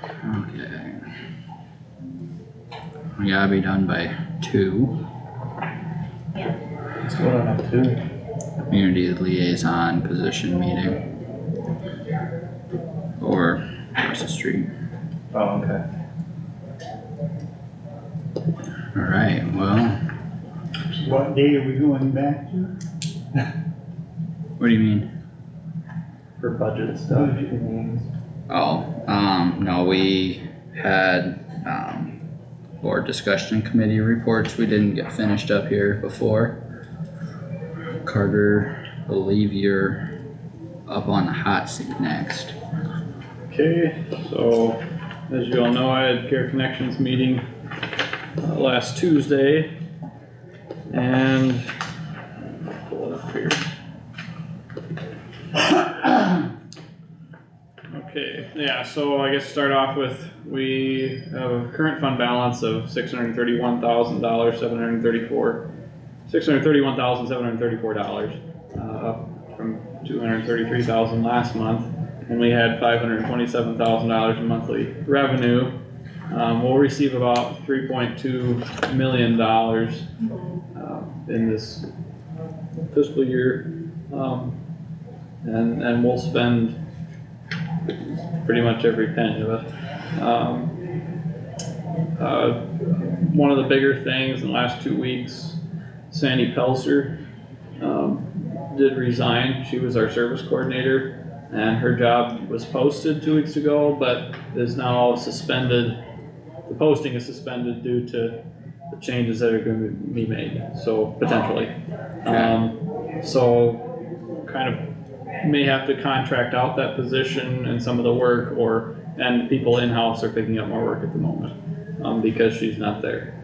Okay. We gotta be done by 2. What's going on up too? Community liaison position meeting. Or across the street. Oh, okay. Alright, well, What day are we going back to? what do you mean? For budget stuff, meetings. Oh, no, we had, board discussion committee reports we didn't get finished up here before. Carter, I believe you're up on the hot seat next. Okay, so as you all know, I had Care Connections meeting last Tuesday, and pull it up here. Okay, yeah, so I guess start off with, we have a current fund balance of $631,734, $631,734, up from $233,000 last month. And we had $527,000 in monthly revenue. We'll receive about $3.2 million in this fiscal year, and we'll spend pretty much every penny of it. One of the bigger things in the last 2 weeks, Sandy Pelser did resign. She was our service coordinator, and her job was posted 2 weeks ago, but is now suspended. The posting is suspended due to the changes that are going to be made, so potentially. So kind of may have to contract out that position and some of the work, and people in-house are picking up more work at the moment, because she's not there.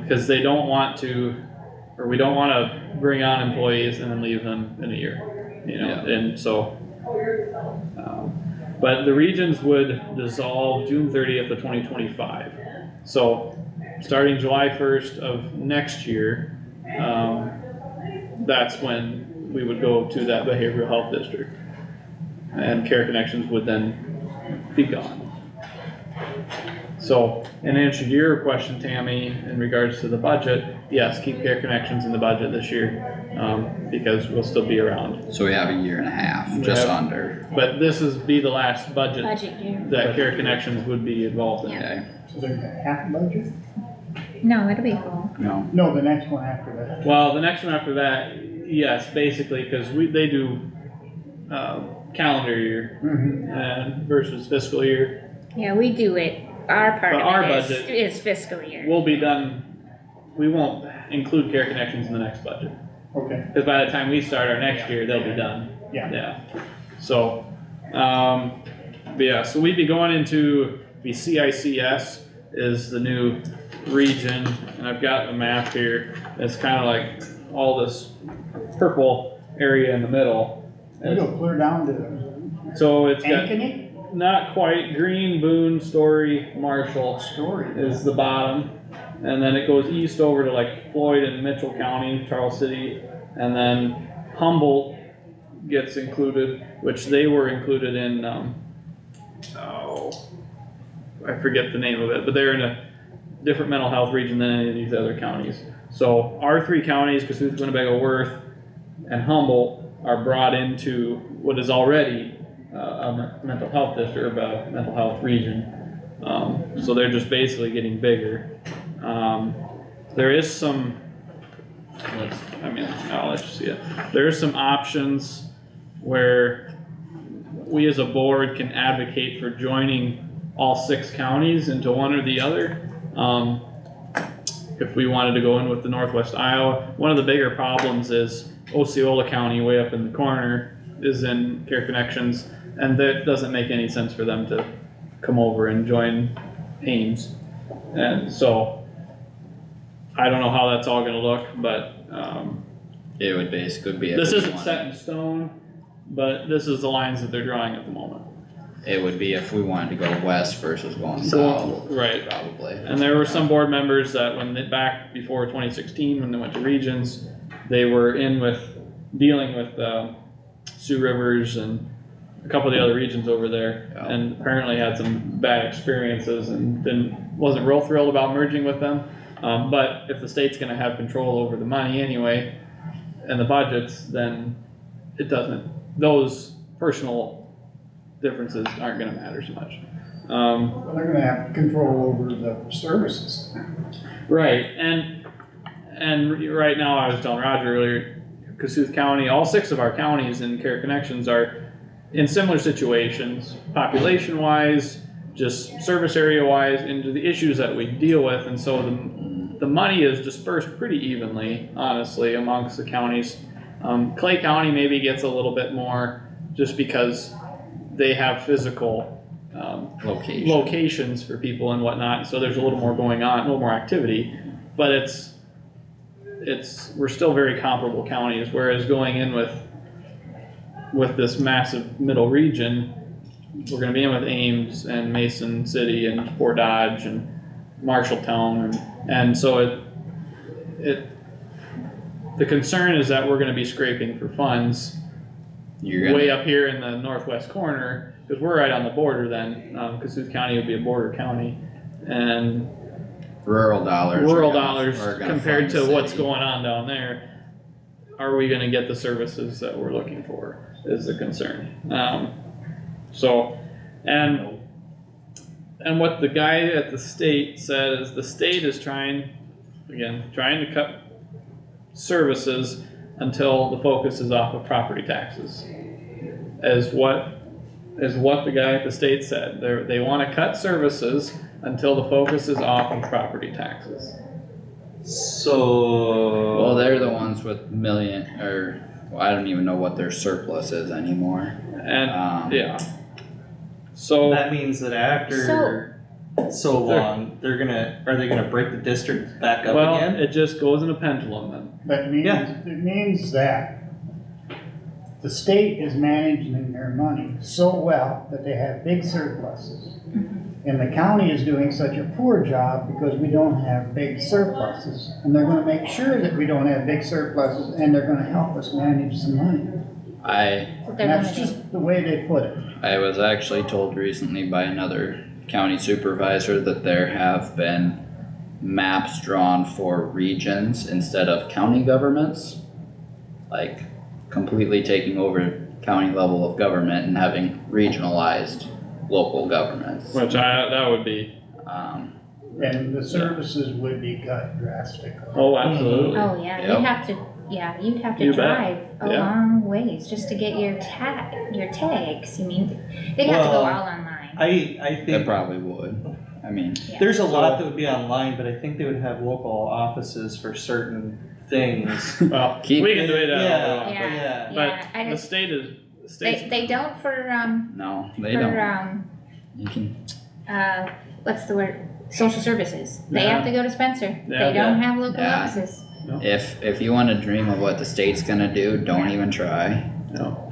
Because they don't want to, or we don't want to bring on employees and then leave them in a year, you know, and so, but the regions would dissolve June 30th of 2025. So starting July 1st of next year, that's when we would go to that behavioral health district, and Care Connections would then be gone. So, in answer to your question, Tammy, in regards to the budget, yes, keep Care Connections in the budget this year, because we'll still be around. So we have a year and a half, just under. But this is be the last budget year. that Care Connections would be involved in. Okay, So there's a half budget? No, it'll be full. no, No, the next one after that. Well, the next one after that, yes, basically, because they do calendar year and versus fiscal year. Yeah, we do it, our part But our of it budget is fiscal year. We'll be done. We won't include Care Connections in the next budget, Okay, because by the time we start our next year, they'll be done. yeah. Yeah. So, but yeah, so we'd be going into the CICS is the new region, and I've got a map here. It's kind of like all this purple area in the middle. We go clear down to So it's got Ankeny not quite Green, Boone, Story, Marshall Story. is the bottom, and then it goes east over to like Floyd and Mitchell County, Charles City, and then Humboldt gets included, which they were included in, I forget the name of it, but they're in a different mental health region than any of these other counties. So our 3 counties, Kossuth, Winnebago, Worth, and Humboldt, are brought into what is already a mental health district, or a mental health region. So they're just basically getting bigger. There is some, I'll let you see it. There's some options where we as a board can advocate for joining all 6 counties into one or the other. If we wanted to go in with the Northwest Iowa, one of the bigger problems is Osceola County, way up in the corner, is in Care Connections, and that doesn't make any sense for them to come over and join Ames. And so I don't know how that's all gonna look, but it would basically be. this isn't set in stone, but this is the lines that they're drawing at the moment. It would be if we wanted to go west versus going south. Right. Probably. And there were some board members that when they, back before 2016, when they went to regions, they were in with, dealing with Sioux Rivers and a couple of the other regions over there, Yeah. and apparently had some bad experiences and wasn't real thrilled about merging with them. But if the state's gonna have control over the money anyway, and the budgets, then it doesn't, those personal differences aren't gonna matter so much. Well, they're gonna have control over the services. Right, and right now, I was telling Roger earlier, Kossuth County, all 6 of our counties in Care Connections are in similar situations, population wise, just service area wise, into the issues that we deal with, and so the money is dispersed pretty evenly, honestly, amongst the counties. Clay County maybe gets a little bit more, just because they have physical, locations for people and whatnot, so there's a little more going on, a little more activity, but we're still very comparable counties, whereas going in with this massive middle region, we're gonna be in with Ames and Mason City and Fort Dodge and Marshalltown, and so the concern is that we're gonna be scraping for funds You're way gonna, up here in the northwest corner, cause we're right on the border then, Kossuth County would be a border county, and rural dollars. rural are gonna- dollars are gonna compared fund to the what's city. going on down there, are we gonna get the services that we're looking for, is the concern. So, and what the guy at the state said is the state is trying to cut services until the focus is off of property taxes. Is what the guy at the state said, they wanna cut services until the focus is off of property taxes. So. Well, they're the ones with well, I don't even know what their surplus is anymore. And, yeah. So, That means that after so long, are they gonna break the district back up well, again? it just goes in a pendulum then. That means, Yeah. it means that the state is managing their money so well that they have big surpluses. And the county is doing such a poor job because we don't have big surpluses. And they're gonna make sure that we don't have big surpluses, and they're gonna help us manage some money. What And they're that's gonna do. just the way they put it. I was actually told recently by another county supervisor that there have been maps drawn for regions instead of county governments. Like completely taking over county level of government and having regionalized local governments. Which that would be, And the services would be cut drastically. oh, absolutely. Oh, yeah, Yep. you'd have to You bet. drive a Yeah. long ways just to get your tags, you mean, they'd have to go Well, all online. I It think probably would. I mean, Yeah. there's a lot that would be online, but I think they would have local offices for certain things. Well, Keep we can it- do it, Yeah. Yeah. but I the just, state is, the state's, they don't for, no, they don't. for, You can, what's the word, social services, they Yeah. have to go to Spencer, Yeah. they don't have local Yeah. offices. if you wanna dream of what the state's gonna do, don't even try. no.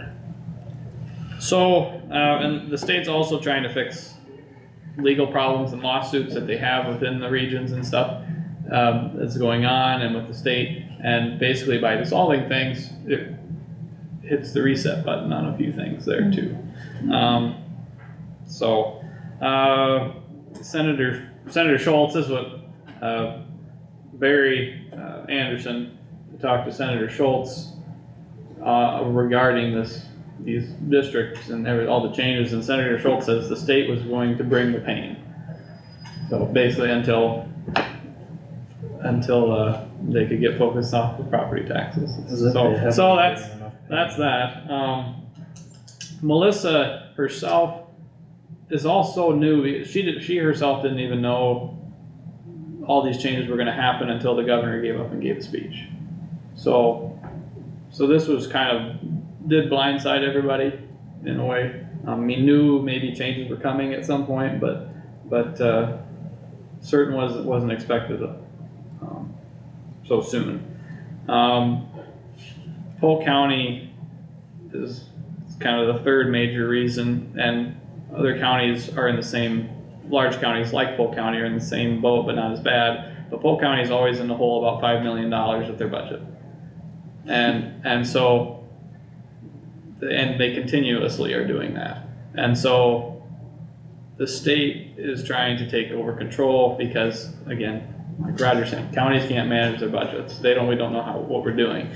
So, and the state's also trying to fix legal problems and lawsuits that they have within the regions and stuff, that's going on and with the state, and basically by dissolving things, it hits the reset button on a few things there too. So, Senator Schultz, this is what, Barry, Anderson talked to Senator Schultz, regarding these districts and all the changes, and Senator Schultz says the state was going to bring the pain. So basically until they could get focused off the property taxes. So that's that. Melissa herself is also new. She herself didn't even know all these changes were gonna happen until the governor gave up and gave a speech. So this was kind of, did blindside everybody in a way. He knew maybe changes were coming at some point, but certain wasn't expected so soon. Polk County is kind of the third major reason, and other counties are in the same, large counties like Polk County are in the same boat, but not as bad. But Polk County is always in the hole about $5 million with their budget. And so and they continuously are doing that. And so the state is trying to take over control because, again, like Roger said, counties can't manage their budgets. We don't know what we're doing.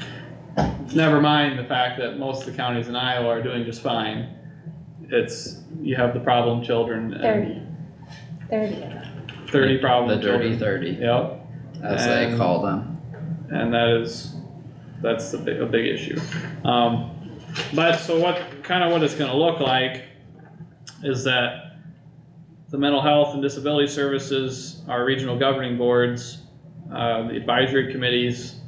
Never mind the fact that most of the counties in Iowa are doing just fine. You have the problem children. 30 of them. 30 problem The dirty children. 30, Yep, as they And- call them. and that's a big issue. But so what it's gonna look like is that the mental health and disability services, our regional governing boards, the advisory committees,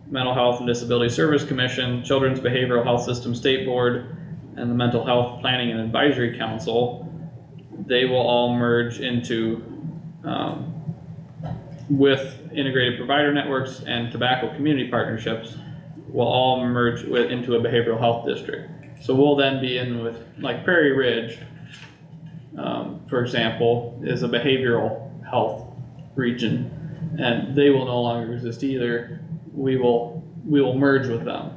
mental health and disability service commission, children's behavioral health system state board, and the mental health planning and advisory council, they will all merge into, with integrated provider networks and tobacco community partnerships, will all merge into a behavioral health district. So we'll then be in with, like Prairie Ridge, for example, is a behavioral health region, and they will no longer exist either. We will merge with them.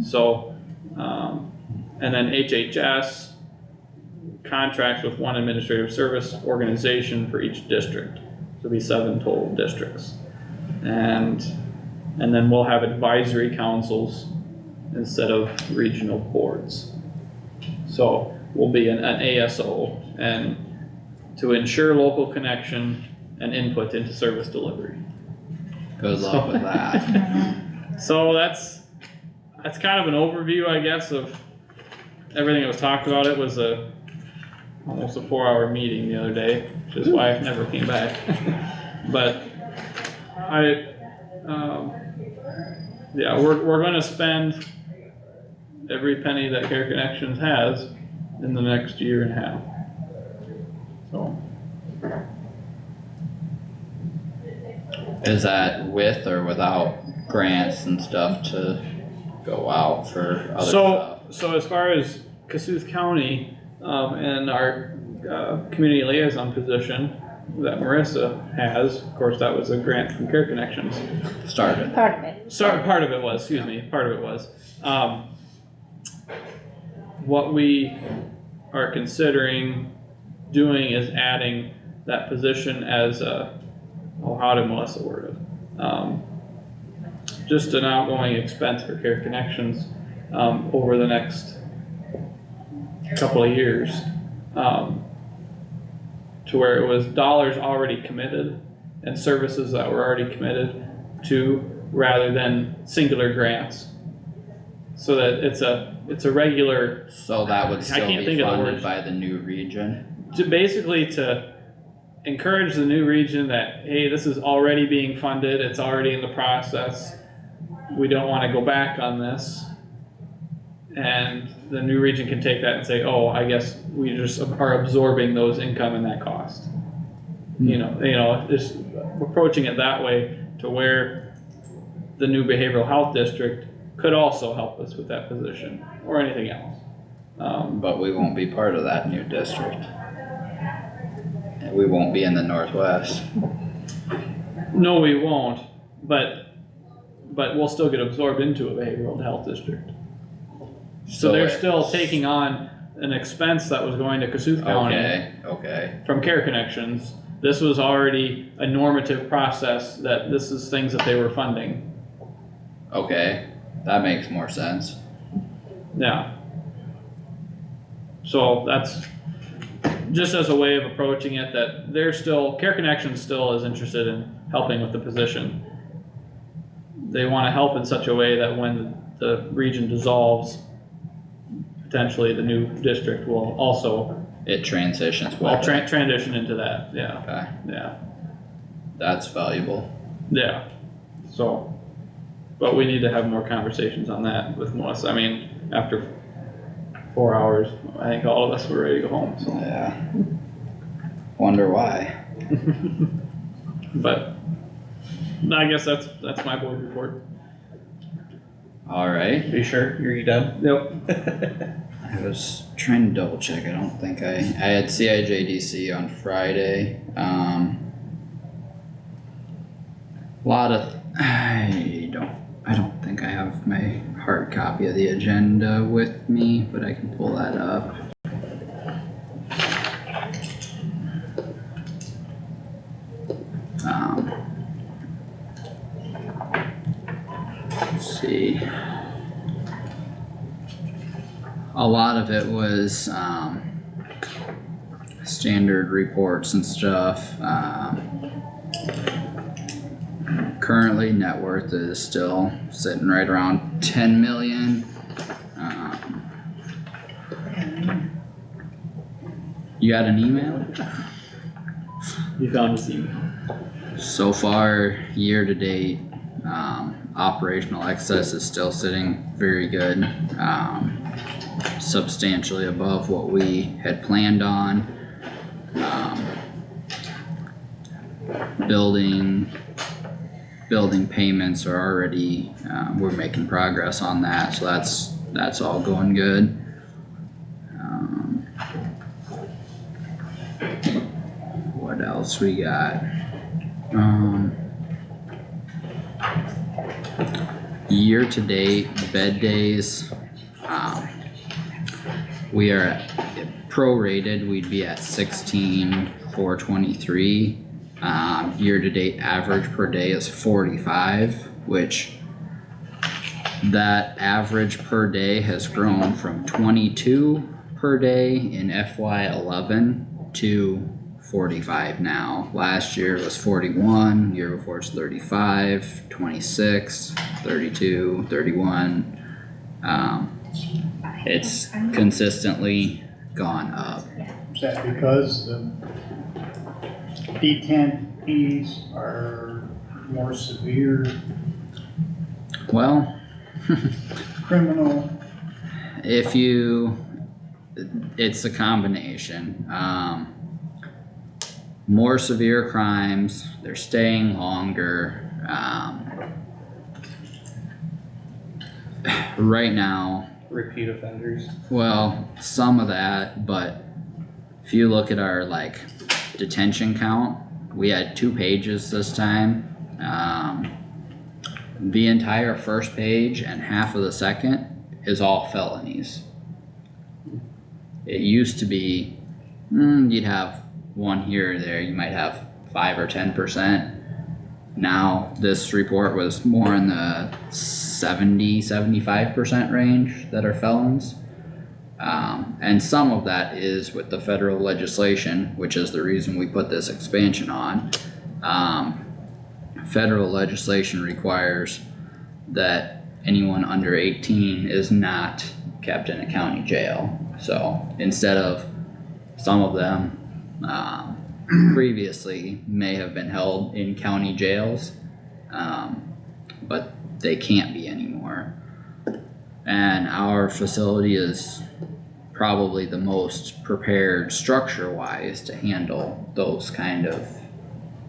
So, and then HHS contracts with one administrative service organization for each district. So it'll be 7 total districts. And then we'll have advisory councils instead of regional boards. So we'll be an ASO, and to ensure local connection and input into service delivery. Good luck with that. So that's kind of an overview, I guess, of everything that was talked about. It was almost a 4-hour meeting the other day, which is why I never came back. But yeah, we're gonna spend every penny that Care Connections has in the next year and a half. So, Is that with or without grants and stuff to go out for other stuff? so as far as Kossuth County, and our, community liaison position that Marissa has, of course, that was a grant from Care Connections. Started. Part of it. Sorry, part of it was, part of it was. What we are considering doing is adding that position as how did Melissa word it? Just an outgoing expense for Care Connections, over the next couple of years. To where it was dollars already committed and services that were already committed to, rather than singular grants. So that it's a regular, So that would still can't be think of the funded words. by the new region? to encourage the new region that, hey, this is already being funded, it's already in the process. We don't wanna go back on this. And the new region can take that and say, oh, I guess we just are absorbing those income and that cost. You know, just approaching it that way to where the new behavioral health district could also help us with that position or anything else. But we won't be part of that new district. And we won't be in the northwest. No, we won't, but we'll still get absorbed into a behavioral health district. So they're still taking on an expense that was going to Kossuth County Okay, from Care Connections. This was already a normative process that this is things that they were funding. okay, that makes more sense. Yeah. So that's just as a way of approaching it, that Care Connections still is interested in helping with the position. They wanna help in such a way that when the region dissolves, potentially the new district will also It transitions well. transition into that, yeah, Okay, yeah, that's valuable. yeah. So, but we need to have more conversations on that with Melissa. I mean, after 4 hours, I think all of us were ready to go home, so. Yeah. Wonder why. But I guess that's my board report. Alright, You sure? You done? Yep. I was trying to double check, I don't think I had CIJDC on Friday, lot of, I don't think I have my hard copy of the agenda with me, but I can pull that up. Let's see. A lot of it was, standard reports and stuff. Currently net worth is still sitting right around 10 million. You got an email? You found this email. So far, year to date, operational excess is still sitting very good. Substantially above what we had planned on. Building payments are already, we're making progress on that, so that's all going good. What else we got? Year to date, bed days, we are prorated, we'd be at 16,423. Year to date average per day is 45, which that average per day has grown from 22 per day in FY11 to 45 now. Last year it was 41, year before it's 35, 26, 32, 31. It's consistently gone up. Is that because the detainees are more severe Well, criminal? it's a combination. More severe crimes, they're staying longer. Right now, Repeat offenders. well, some of that, but if you look at our detention count, we had 2 pages this time. The entire first page and half of the second is all felonies. It used to be, you'd have one here or there, you might have 5 or 10%. Now, this report was more in the 70-75% range that are felons. And some of that is with the federal legislation, which is the reason we put this expansion on. Federal legislation requires that anyone under 18 is not kept in a county jail. So instead of some of them, previously may have been held in county jails, but they can't be anymore. And our facility is probably the most prepared structure-wise to handle those kind of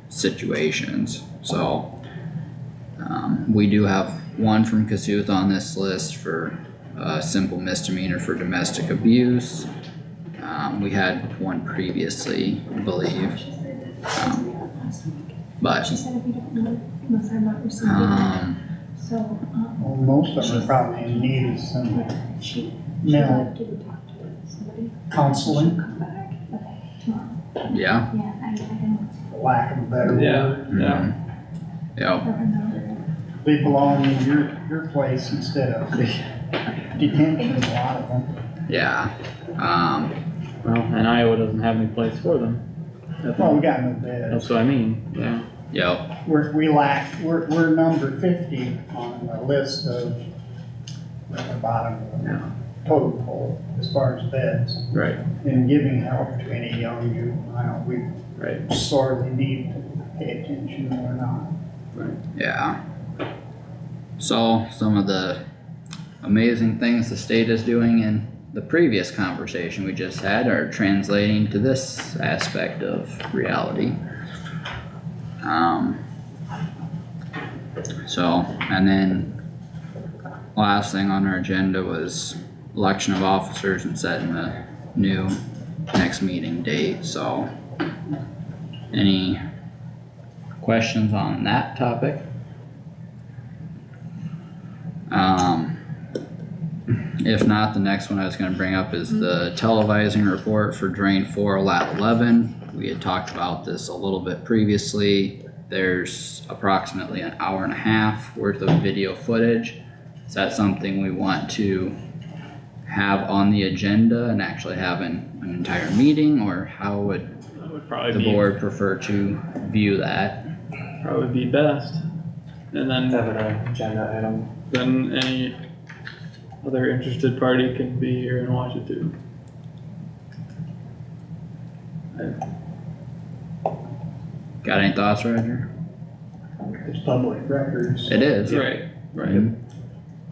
situations. So we do have one from Kossuth on this list for a simple misdemeanor for domestic abuse. We had one previously, I believe. But She said if you don't know, unless I'm not receiving it, so, Well, most of them are probably in need of some she mental had to talk to somebody. counseling, Come back, okay, tomorrow. yeah. Yeah, I don't, for lack of a better Yeah. word. Mhm. Yep. I don't know. They belong in your place instead of detention, a lot of them. Yeah. Well, and Iowa doesn't have any place for them. Well, we got no beds. That's what I mean, yeah. Yep. We're number 50 on the list of, at the bottom of the total poll as far as beds. Right, In giving help to any young juvenile, we right, sorely need to pay attention or not. right. Yeah. So some of the amazing things the state is doing in the previous conversation we just had are translating to this aspect of reality. So, and then last thing on our agenda was election of officers and setting the new next meeting date, so any questions on that topic? If not, the next one I was gonna bring up is the televising report for drain 4 lat 11. We had talked about this a little bit previously. There's approximately an hour and a half worth of video footage. Is that something we want to have on the agenda and actually have an entire meeting, or how would That would probably the be, board prefer to view that? probably be best. And then, Have an agenda item. then any other interested party can be here and watch it too. Got any thoughts, Roger? It's public records, It is. Right, right. Mhm.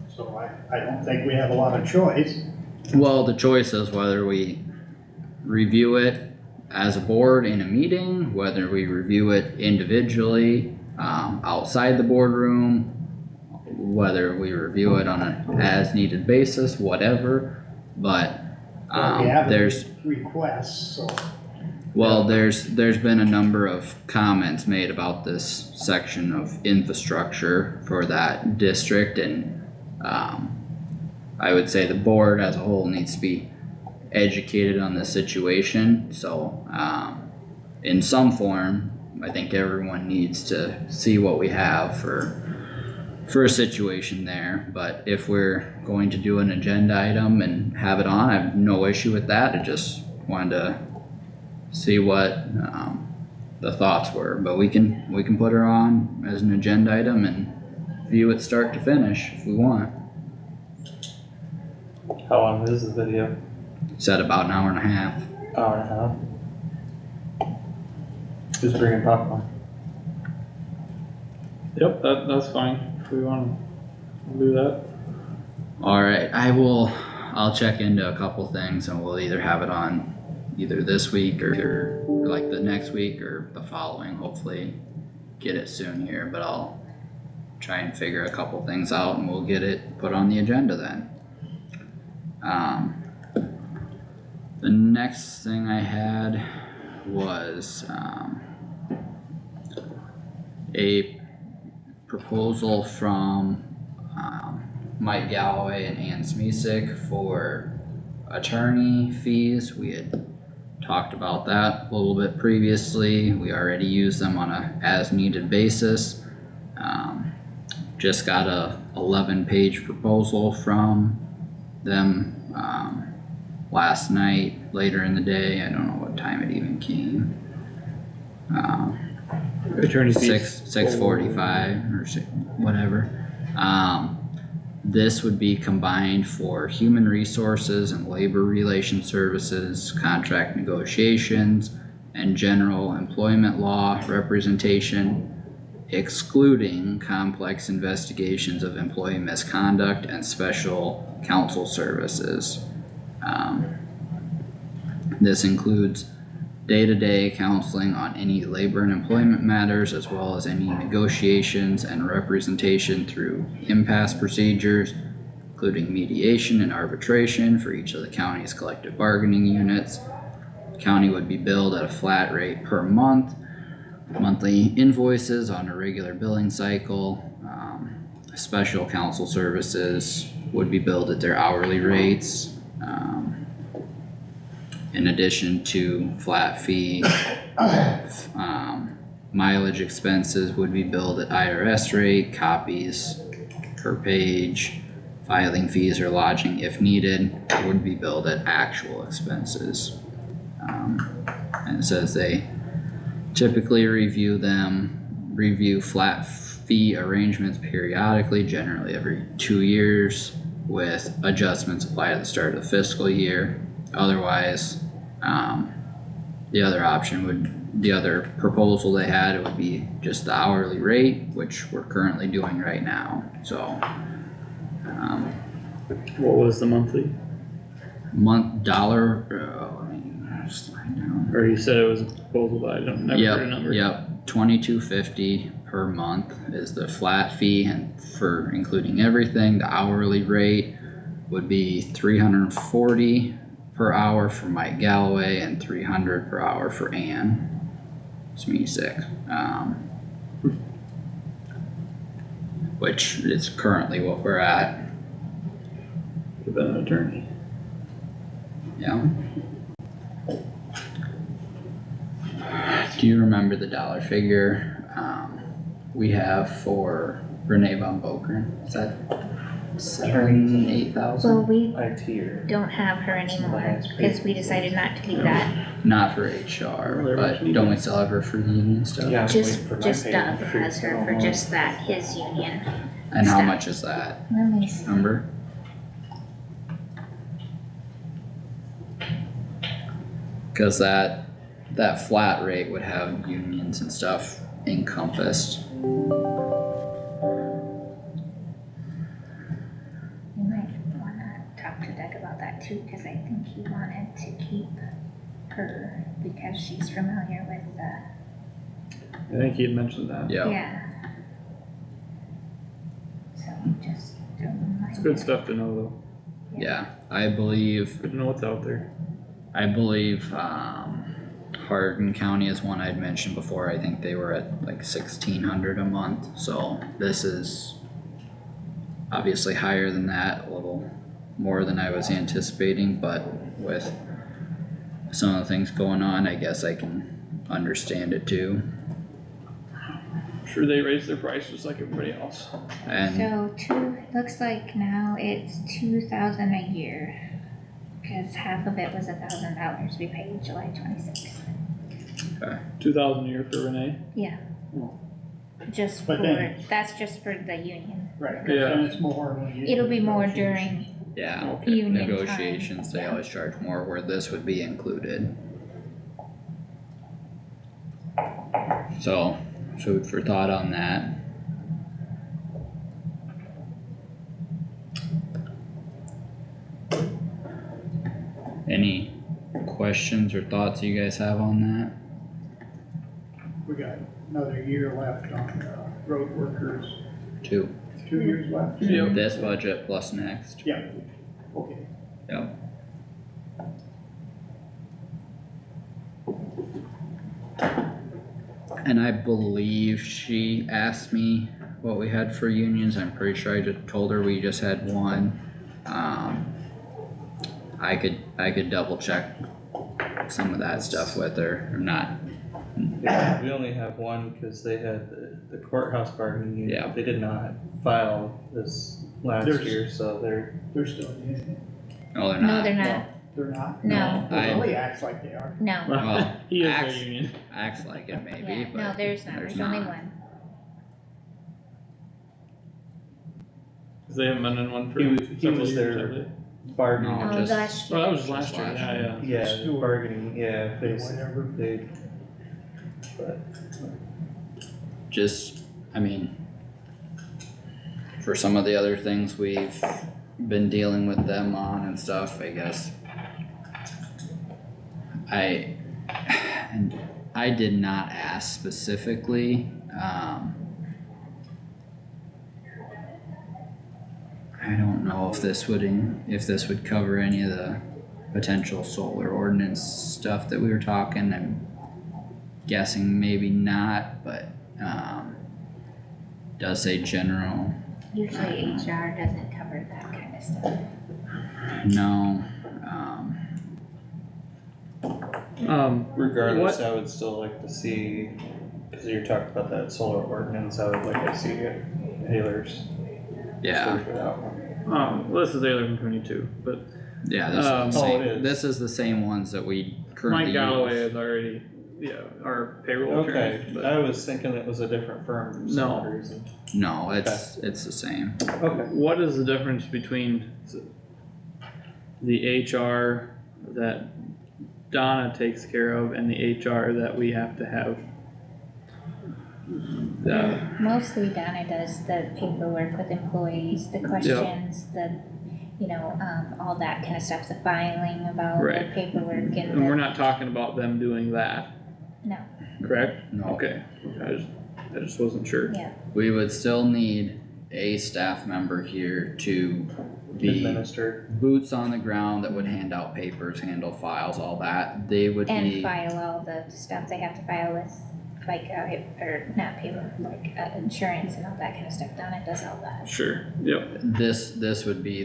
so I don't think we have a lot of choice. Well, the choice is whether we review it as a board in a meeting, whether we review it individually, outside the boardroom, whether we review it on an as needed basis, whatever, but, We have there's, requests, so. well, there's been a number of comments made about this section of infrastructure for that district, and, I would say the board as a whole needs to be educated on the situation, so, in some form, I think everyone needs to see what we have for a situation there, but if we're going to do an agenda item and have it on, I have no issue with that. I just wanted to see what, the thoughts were, but we can put her on as an agenda item and view it start to finish if we want. How long is the video? Said about an hour and a half. Hour and a half. Just bringing popcorn. Yep, that's fine, if we wanna do that. Alright, I'll check into a couple things and we'll either have it on either this week or like the next week or the following, hopefully get it soon here, but I'll try and figure a couple things out and we'll get it put on the agenda then. The next thing I had was, a proposal from, Mike Galloway and Ann Smisek for attorney fees. We had talked about that a little bit previously. We already use them on a as needed basis. Just got a 11-page proposal from them, last night, later in the day. I don't know what time it even came. Attorney fees. 6:45 or whatever. This would be combined for human resources and labor relation services, contract negotiations, and general employment law representation, excluding complex investigations of employee misconduct and special counsel services. This includes day-to-day counseling on any labor and employment matters, as well as any negotiations and representation through impasse procedures, including mediation and arbitration for each of the county's collective bargaining units. The county would be billed at a flat rate per month, monthly invoices on a regular billing cycle. Special counsel services would be billed at their hourly rates. In addition to flat fee, mileage expenses would be billed at IRS rate, copies per page, filing fees or lodging if needed would be billed at actual expenses. And it says they typically review flat fee arrangements periodically, generally every 2 years, with adjustments applied at the start of the fiscal year. Otherwise, the other proposal they had, it would be just the hourly rate, which we're currently doing right now, so. What was the monthly? Month dollar, let me slide down. Or you said it was a proposal, but I don't, never heard a number. Yep, $22.50 per month is the flat fee, and for including everything, the hourly rate would be $340 per hour for Mike Galloway and $300 per hour for Ann Smisek. Which is currently what we're at. have been an attorney. Yeah. Do you remember the dollar figure, we have for Renee Von Bokeren? Is that 8,000? Well, we IT or. don't have her anymore because we decided not to do that. Not for HR, but don't we still have her for union stuff? Yeah. Just for my Doug pay. has her for just that, his union. And how stuff. much is that, Let me see. remember? Cause that flat rate would have unions and stuff encompassed. You might wanna talk to Doug about that too, cause I think he wanted to keep her because she's familiar with the, I think he had mentioned that. Yeah, yeah. So just a reminder. It's good stuff to know though. yeah, I believe, Good to know what's out there. Hardin County is one I'd mentioned before. I think they were at like 1,600 a month, so this is obviously higher than that, a little more than I was anticipating, but with some of the things going on, I guess I can understand it too. I'm sure they raise their price just like everybody else. And So looks like now it's 2,000 a year. Cause half of it was $1,000 we paid July 26th. 2,000 a year for Renee. Yeah. Just But for, then- that's just for the union. Right, Yeah. and it's more when you. It'll be more negotiations. during yeah, Okay. union time. negotiations, they Yeah. always charge more where this would be included. So, food for thought on that. Any questions or thoughts you guys have on that? We got another year left on road workers, 2, 2 years left. Yep. this budget plus next, Yeah, okay. yep. And I believe she asked me what we had for unions, I'm pretty sure I just told her we just had one. I could double check some of that stuff with her, or not, Yeah, we only have one because they had the courthouse bargaining unit. Yeah. They did not file this last There's- year, so they're. They're still in it. no, they're No, not. they're not. They're not? No. Well, Lily acts like they are. No, Well, He is acts- their union. Acts like it maybe, yeah, but no, there's not, there's only one. Cause they haven't been in one for He was several years, there. have they? Bargaining. No, Oh, just- last Oh, that year. was just last year, yeah. Yeah, bargaining, yeah, Whatever. they. But, just, I mean, for some of the other things we've been dealing with them on and stuff, I guess. And I did not ask specifically, I don't know if this would cover any of the potential solar ordinance stuff that we were talking. I'm guessing maybe not, but, does say general, Usually HR doesn't cover that kind of stuff. no, regardless, What- I would still like to see, cause you're talking about that solar ordinance, I would like to see it, Ayler's. yeah, For that one. Well, this is Ayler and Cooney too, but yeah, this is the Oh, it same, is. this is the same ones that we currently Mike Galloway use. is already, yeah, our payroll Okay, attorney, but. I was thinking it was a different firm for some No. odd reason. No, it's the same, Okay. What is the difference between the HR that Donna takes care of and the HR that we have to have? Mostly Donna does the paperwork with employees, the questions, all that kind of stuff, the filing about the Right. paperwork and And we're the, not talking about them doing that, no, correct? no. Okay, I just wasn't sure. yeah, We would still need a staff member here to be Administer. boots on the ground that would hand out papers, handle files, all that, they would and be, file all the stuff they have to file with like, or not payroll, like, insurance and all that kind of stuff, Donna does all that. Sure, yep, This would be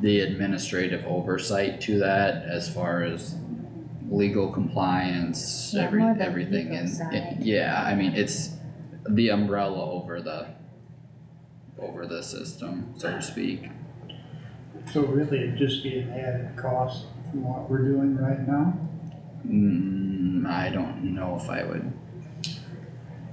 the administrative oversight to that as far as legal compliance, Yeah, more the everything legal and, side. yeah, I mean, it's the umbrella over the system, so to speak. So really it'd just be an added cost from what we're doing right now? I don't know if I would.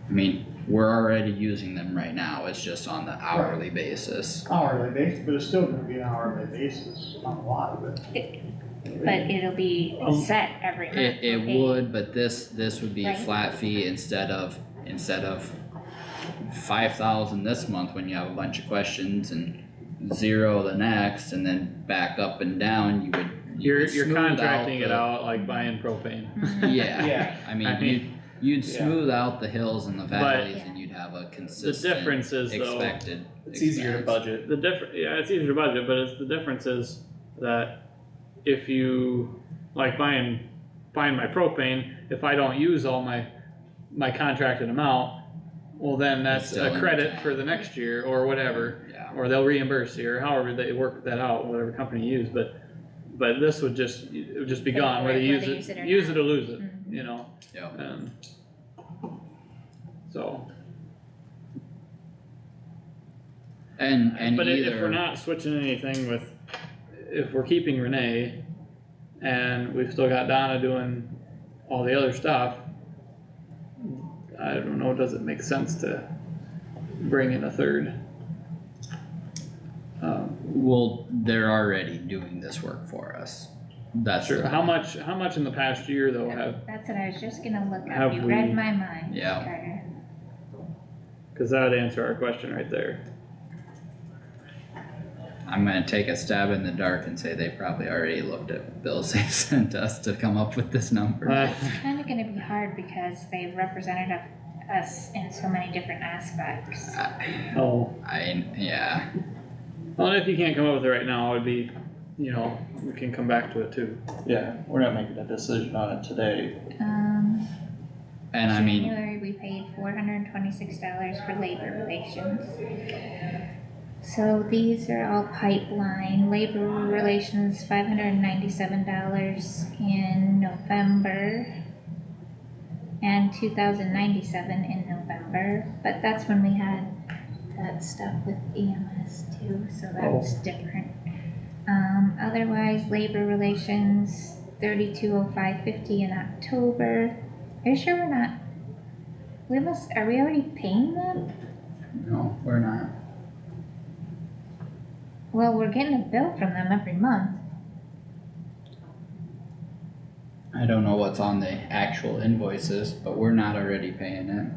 I mean, we're already using them right now, it's just on the hourly basis. Hourly basis, but it's still gonna be an hourly basis on a lot of it. But it'll be set every month. It okay? would, but this would be a Right. flat fee instead of 5,000 this month when you have a bunch of questions and 0 the next and then back up and down, you you're would smooth contracting it the- out like buying propane. Mhm. Yeah, Yeah. I mean, I mean, you'd yeah. smooth out the hills and the valleys But- and you'd have a The consistent difference is though, expected It's easier to expense. budget. yeah, it's easier to budget, but the difference is that if you, like buying my propane, if I don't use all my contracted amount, well then that's Still a in credit the for the next year or whatever, Yeah, or they'll reimburse you, or however they work that out, whatever company you use, but this would just, it would just be Pay gone, for whether it, you whether use use it or it not. or lose it, Mhm. you know, yeah. so. And But either. if we're not switching anything with, if we're keeping Renee and we've still got Donna doing all the other stuff, I don't know, does it make sense to bring in a third? Well, they're already doing this work for us. That's Sure, the- how much in the past year though That's what I was just gonna look Have up, you we- read my mind, Yeah. Carter. cause that would answer our question right there. I'm gonna take a stab in the dark and say they probably already looked at bills they sent us to come up with this number. It's kinda gonna be hard because they've represented us in so many different aspects. Oh, Yeah, well, if you can't come up with it right now, it would be, you know, we can come back to it too. Yeah, we're not making a decision on it today. and I mean, January, we paid $426 for labor relations. So these are all pipeline, labor relations, $597 in November. And $2,097 in November, but that's when we had that stuff with EMS too, so that's different. Otherwise, labor relations, $3205.50 in October. Are you sure we're not? Are we already paying them? no, we're not. Well, we're getting a bill from them every month. I don't know what's on the actual invoices, but we're not already paying it.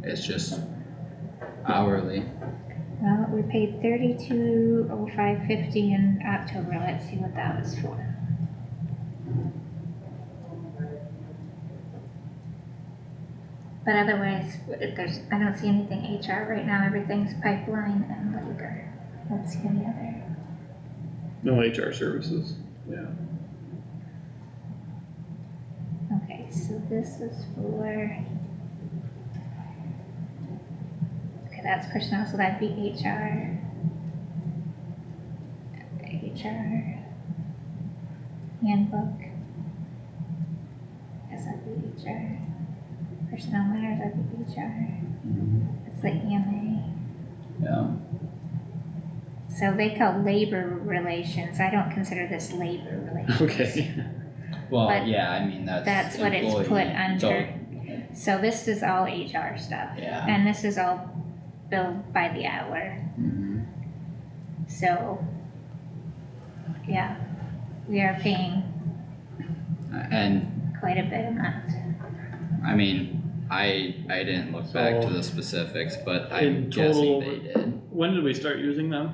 It's just hourly. Well, we paid $3205.50 in October, let's see what that was for. But otherwise, I don't see anything HR right now, everything's pipeline and labor. Let's see any other. No HR services, yeah. Okay, so this is for. Okay, that's personnel, so that'd be HR. HR. Handbook. Guess that'd be HR. Personnel matters, that'd be HR. It's the EMA. Yeah, So they call labor relations, I don't consider this labor relations. Okay, well, But yeah, I mean, that's what it's put employee, so, under. So this is all HR stuff, yeah. and this is all billed by the hour, Mhm. so. Yeah, we are paying And, quite a bit a month. I mean, I didn't look back to So, the specifics, but in I'm guessing total- they did. when did we start using them?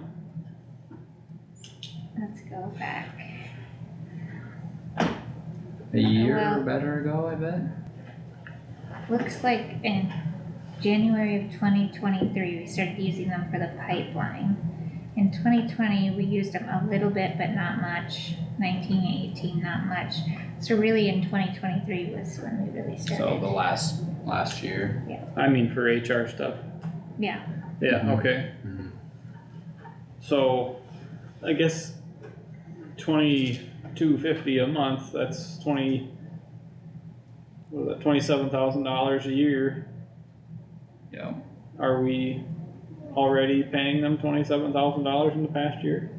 Let's go back. A year Well- or better ago, I bet. Looks like in January of 2023, we started using them for the pipeline. In 2020, we used them a little bit, but not much. 1918, not much. So really in 2023 was when we really So started. the last year. I mean for HR stuff. Yeah, Yeah, Mhm. okay, Mhm. so I guess $22.50 a month, that's what is that, $27,000 a year. Yeah, Are we already paying them $27,000 in the past year?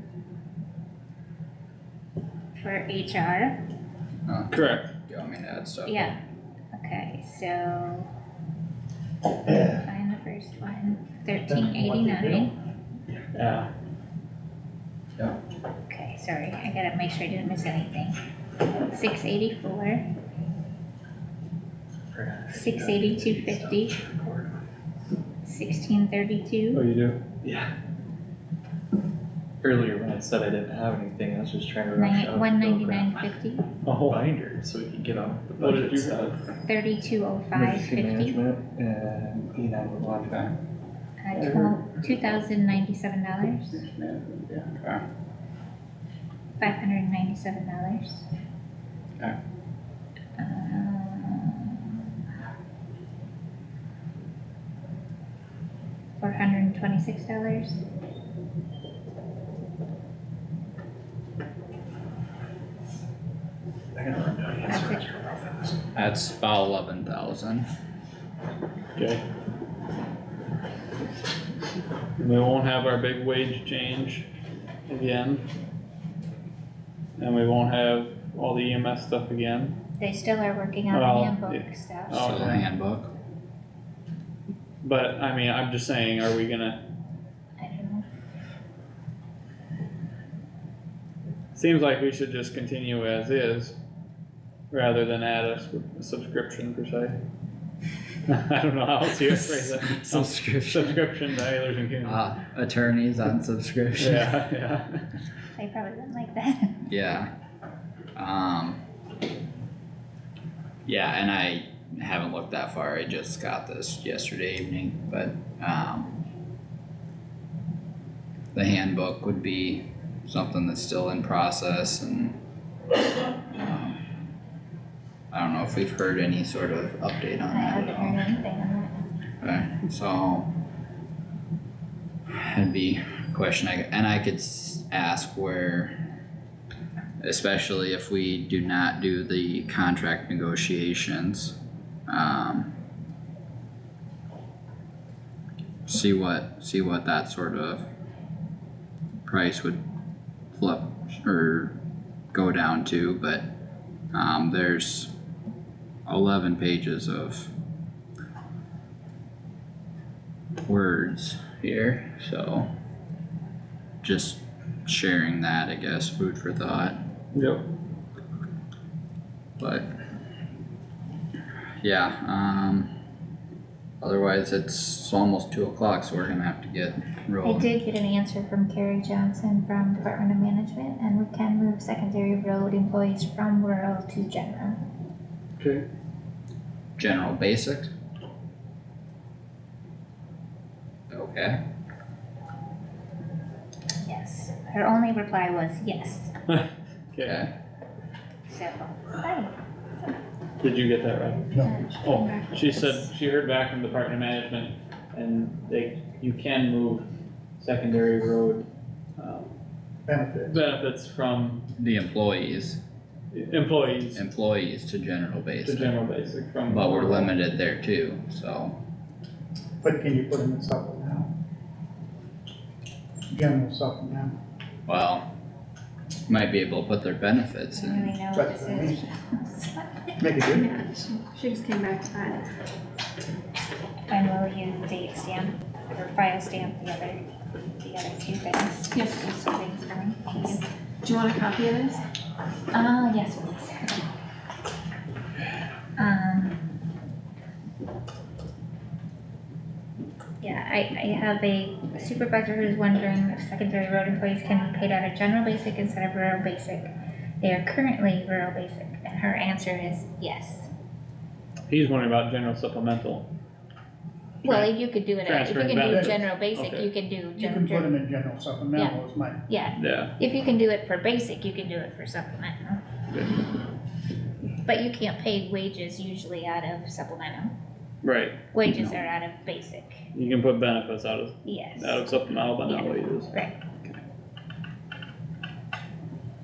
for HR. Correct. you want me to add stuff? Yeah. Okay, so find the first one. 1389. Yeah. Okay, sorry, I gotta make sure I didn't miss anything. 684. 682.50. 1632. Oh, you do? Yeah. Earlier when I said I didn't have anything, I was just trying to rush out. 199.50. Oh, Binder so we can get on the What did budget you stuff. 3205.50. management and E911. $2,097. Okay. $597. Okay. $426. That's it. That's about 11,000. okay. And we won't have our big wage change again. And we won't have all the EMS stuff again. They still are working on Well, the handbook yeah. stuff. Oh, So the yeah. handbook. But, I mean, I'm just saying, are we gonna, I don't know. seems like we should just continue as is, rather than add a subscription per se. I don't know how else you phrase it. Subscription. Subscription to Eilers and Coon. Attorneys on subscription. Yeah. They probably wouldn't like that. Yeah. Yeah, and I haven't looked that far, I just got this yesterday evening, but, the handbook would be something that's still in process and, I don't know if we've heard any sort of update I on that haven't at heard all. anything on Okay, so it'd be a question and I could ask where, especially if we do not do the contract negotiations, see what that sort of price would flip or go down to, but there's 11 pages of words here, so just sharing that, I guess, food for thought, Yep. but yeah, otherwise it's almost 2 o'clock, so we're gonna have to get it. I rolling. did get an answer from Carrie Johnson from Department of Management, and we can move secondary road employees from rural to general. Okay. General basics? Okay, Yes. Her only reply was yes. Okay, okay, So, fine. did you get that right? No. Oh, she said she heard back from Department of Management and you can move secondary road, Benefits. benefits from the employees employees to general to basic, general basic from. but we're limited there too, so. But can you put them in supplemental? General supplemental. Well, might be able to put their benefits I don't in. really know what That's this what I is. Make it good. Yeah, she just came back to that. And we'll use date stamp or file stamp the other two things. Yes. These two things for me. Thank you. Do you want a copy of this? Yes, please. Yeah, I have a supervisor who's wondering if secondary road employees can be paid out of general basic instead of rural basic. They are currently rural basic, and her answer is yes. He's wondering about general supplemental. Well, you could do it, if you Transferring can do benefits. general basic, Okay. you can do You can put them in general supplemental is my, yeah, Yeah, if you can do it for basic, you can do it for supplemental. But you can't pay wages usually out of supplemental, right, wages are out of basic, you can put benefits out of yes. supplemental, but not wages. Right,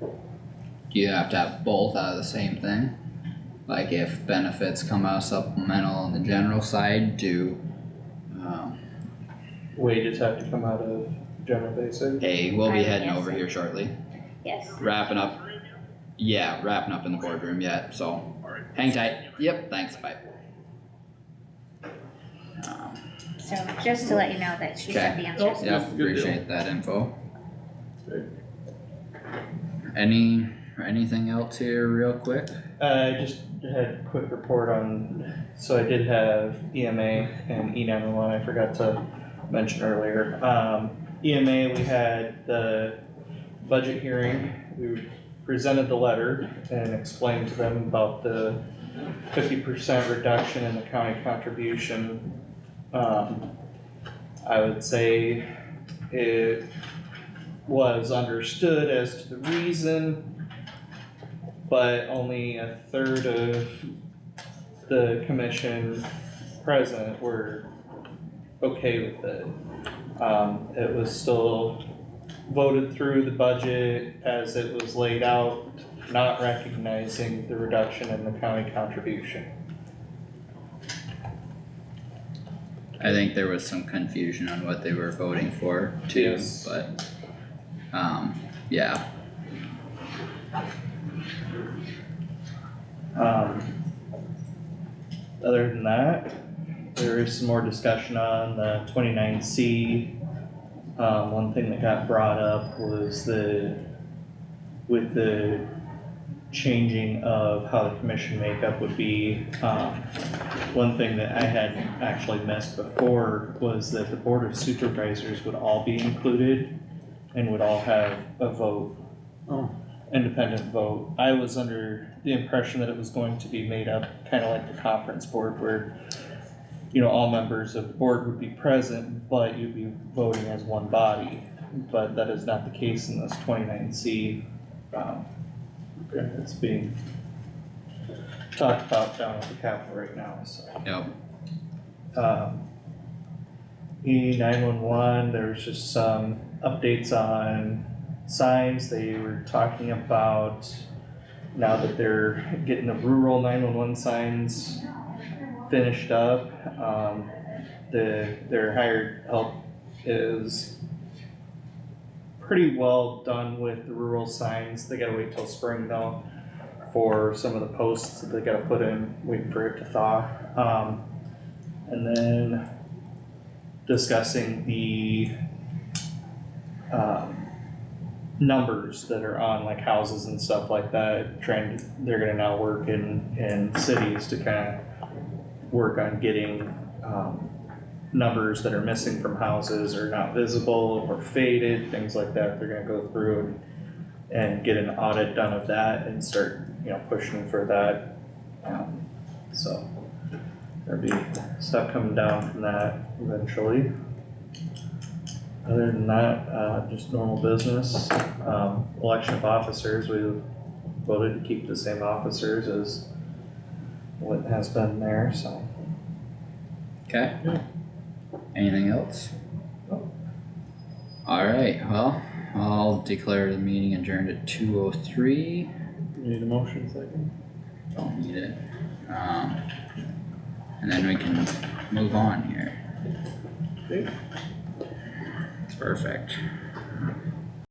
Do you have to have both out of the same thing? Like if benefits come out of supplemental on the general side, Wages have to come out of general basic. hey, we'll be I heading guess over so. here shortly. yes, Wrapping up. Yeah, wrapping up in the boardroom yet, so hang tight. Yep, thanks, bye. so just to let you know that she said Okay. the answers. Yeah, Good deal. appreciate that info. Great. Anything else here real quick? I just had a quick report on, so I did have EMA and E911, I forgot to mention earlier. EMA, we had the budget hearing, we presented the letter and explained to them about the 50% reduction in the county contribution. I would say it was understood as to the reason, but only a third of the commission present were okay with it. It was still voted through the budget as it was laid out, not recognizing the reduction in the county contribution. I think there was some confusion on what they were voting for too, Yes. but, yeah, Other than that, there is some more discussion on the 29C. One thing that got brought up was with the changing of how the commission makeup would be. One thing that I had actually missed before was that the board of supervisors would all be included and would all have a vote. Oh. Independent vote. I was under the impression that it was going to be made up kinda like the conference board where, you know, all members of the board would be present, but you'd be voting as one body. But that is not the case in this 29C. It's being talked about down at the Capitol right now, so. yep, E911, there was just some updates on signs. They were talking about now that they're getting the rural 911 signs finished up, their hired help is pretty well done with the rural signs. They gotta wait till spring though for some of the posts that they gotta put in, waiting for it to thaw. And then discussing the numbers that are on like houses and stuff like that, they're gonna now work in cities to kind of work on getting numbers that are missing from houses or not visible or faded, things like that. They're gonna go through and get an audit done of that and start, you know, pushing for that. So there'll be stuff coming down from that eventually. Other than that, just normal business. Election of officers, we voted to keep the same officers as what has been there, so. okay. Anything else? Alright, well, I'll declare the meeting adjourned at 2:03. Need a motion second? Don't need it. And then we can move on here. Okay. Perfect.